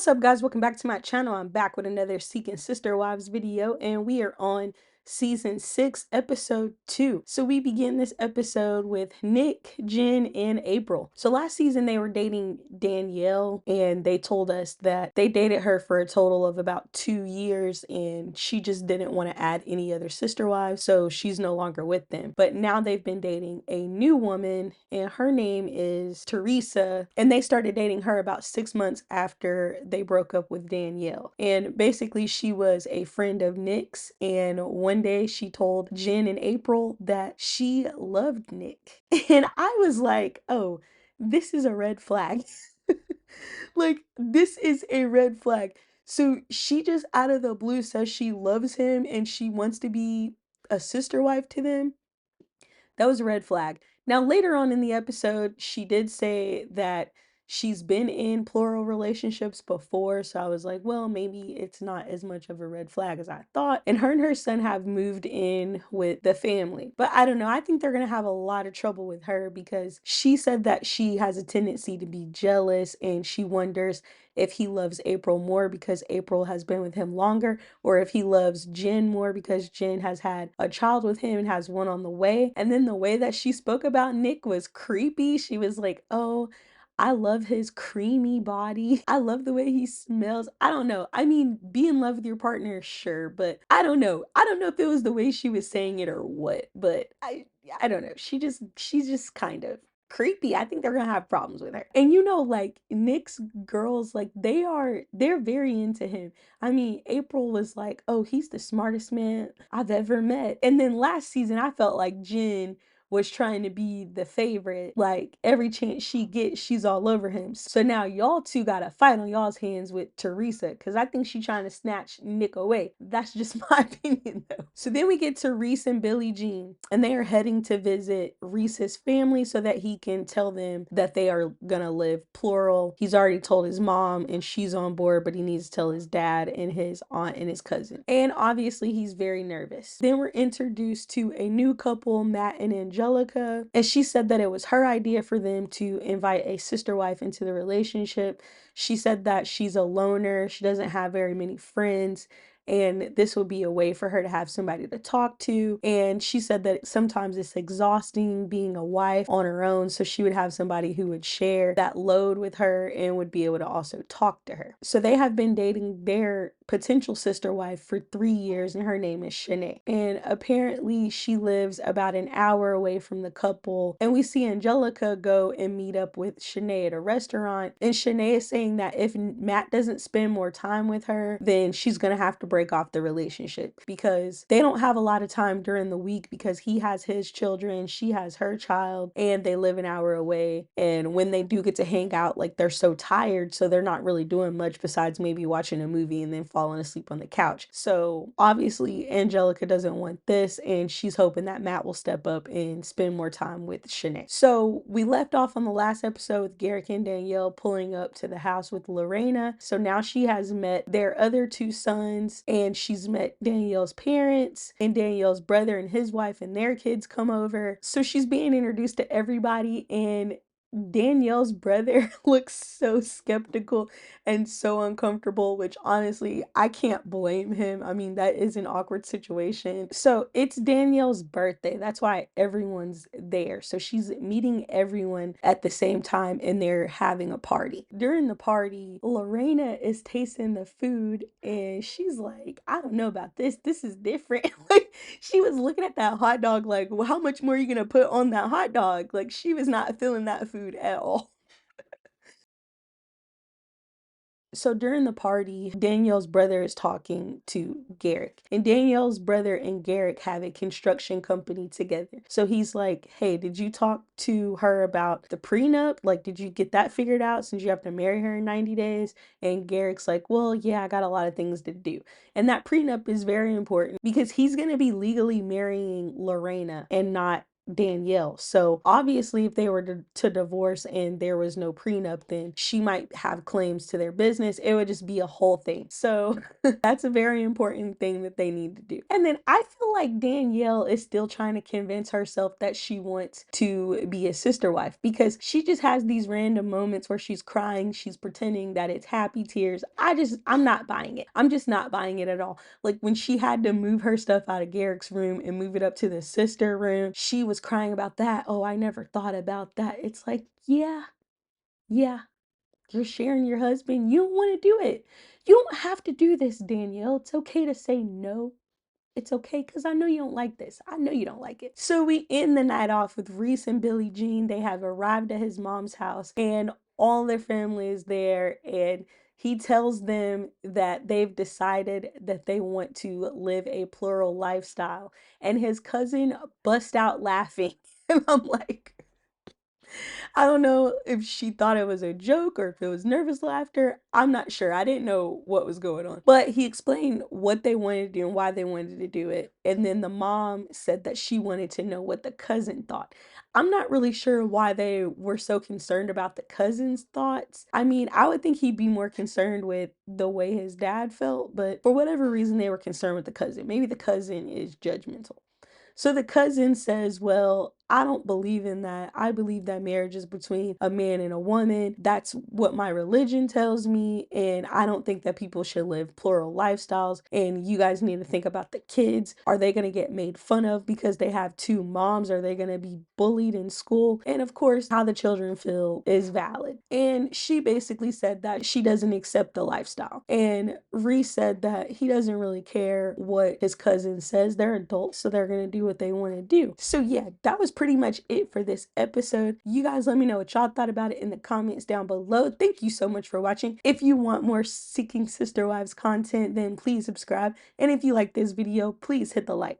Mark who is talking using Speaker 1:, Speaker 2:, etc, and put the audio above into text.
Speaker 1: What's up, guys? Welcome back to my channel. I'm back with another Seeking Sister Wives video, and we are on season 6, episode 2. So we begin this episode with Nick, Jen, and April. So last season they were dating Danielle, and they told us that they dated her for a total of about 2 years, and she just didn't want to add any other sister wives, so she's no longer with them. But now they've been dating a new woman, and her name is Teresa, and they started dating her about 6 months after they broke up with Danielle. And basically she was a friend of Nick's, and one day she told Jen and April that she loved Nick. And I was like, oh, this is a red flag. Like, this is a red flag. So she just out of the blue says she loves him and she wants to be a sister wife to them. That was a red flag. Now, later on in the episode, she did say that she's been in plural relationships before. So I was like, well, maybe it's not as much of a red flag as I thought. And her son have moved in with the family. But I don't know. I think they're going to have a lot of trouble with her because she said that she has a tendency to be jealous and she wonders if he loves April more because April has been with him longer, or if he loves Jen more because Jen has had a child with him and has one on the way. And then the way that she spoke about Nick was creepy. She was like, oh, I love his creamy body. I love the way he smells. I don't know. I mean, be in love with your partner, sure, but I don't know. I don't know if it was the way she was saying it or what, but I don't know. She's just kind of creepy. I think they're gonna have problems with her. And like Nick's girls, like they're very into him. I mean, April was like, oh, he's the smartest man I've ever met. And then last season I felt like Jen was trying to be the favorite. Like every chance she gets, she's all over him. So now y'all two got a fight on y'all's hands with Teresa because I think she's trying to snatch Nick away. That's just my opinion though. So then we get to Reese and Billie Jean, and they are heading to visit Reese's family so that he can tell them that they are gonna live plural. He's already told his mom and she's on board, but he needs to tell his dad and his aunt and his cousin. And obviously he's very nervous. Then we're introduced to a new couple, Matt and Angelica, and she said that it was her idea for them to invite a sister wife into the relationship. She said that she's a loner, she doesn't have very many friends, and this would be a way for her to have somebody to talk to. And she said that sometimes it's exhausting being a wife on her own, so she would have somebody who would share that load with her and would be able to also talk to her. So they have been dating their potential sister wife for 3 years, and her name is Shanae. And apparently she lives about an hour away from the couple. And we see Angelica go and meet up with Shanae at a restaurant. And Shanae is saying that if Matt doesn't spend more time with her, then she's gonna have to break off the relationship because they don't have a lot of time during the week because he has his children, she has her child, and they live an hour away. And when they do get to hang out, like they're so tired, so they're not really doing much besides maybe watching a movie and then falling asleep on the couch. So obviously Angelica doesn't want this, and she's hoping that Matt will step up and spend more time with Shanae. So we left off on the last episode with Garrick and Danielle pulling up to the house with Lorena. So now she has met their other 2 sons, and she's met Danielle's parents, and Danielle's brother and his wife and their kids come over. So she's being introduced to everybody, and Danielle's brother looks so skeptical and so uncomfortable, which honestly, I can't blame him. I mean, that is an awkward situation. So it's Danielle's birthday. That's why everyone's there. So she's meeting everyone at the same time and they're having a party. During the party, Lorena is tasting the food and she's like, I don't know about this. This is different. Like, she was looking at that hot dog like, well, how much more are you gonna put on that hot dog? Like, she was not feeling that food at all. So during the party, Danielle's brother is talking to Garrick, and Danielle's brother and Garrick have a construction company together. So he's like, hey, did you talk to her about the prenup? Like, did you get that figured out since you have to marry her in 90 days? And Garrick's like, well, yeah, I got a lot of things to do. And that prenup is very important because he's going to be legally marrying Lorena and not Danielle. So obviously, if they were to divorce and there was no prenup, then she might have claims to their business. It would just be a whole thing. So that's a very important thing that they need to do. And then I feel like Danielle is still trying to convince herself that she wants to be a sister wife, because she just has these random moments where she's crying, she's pretending that it's happy tears. I'm not buying it. I'm just not buying it at all. Like when she had to move her stuff out of Garrick's room and move it up to the sister room, she was crying about that. Oh, I never thought about that. It's like, yeah, yeah, you're sharing your husband. You don't want to do it. You don't have to do this, Danielle. It's okay to say no. It's okay, because I know you don't like this. I know you don't like it. So we end the night off with Reese and Billie Jean. They have arrived at his mom's house and all their family is there. And he tells them that they've decided that they want to live a plural lifestyle. And his cousin busts out laughing. And I'm like, I don't know if she thought it was a joke or if it was nervous laughter. I'm not sure. I didn't know what was going on. But he explained what they wanted to do and why they wanted to do it. And then the mom said that she wanted to know what the cousin thought. I'm not really sure why they were so concerned about the cousin's thoughts. I mean, I would think he'd be more concerned with the way his dad felt, but for whatever reason, they were concerned with the cousin. Maybe the cousin is judgmental. So the cousin says, well, I don't believe in that. I believe that marriage is between a man and a woman. That's what my religion tells me. And I don't think that people should live plural lifestyles. And you guys need to think about the kids. Are they going to get made fun of because they have two moms? Are they going to be bullied in school? And of course, how the children feel is valid. And she basically said that she doesn't accept the lifestyle. And Reese said that he doesn't really care what his cousin says. They're adults, so they're going to do what they want to do. So yeah, that was pretty much it for this episode. You guys let me know what y'all thought about it in the comments down below. Thank you so much for watching. If you want more Seeking Sister Wives content, then please subscribe. And if you like this video, please hit the like.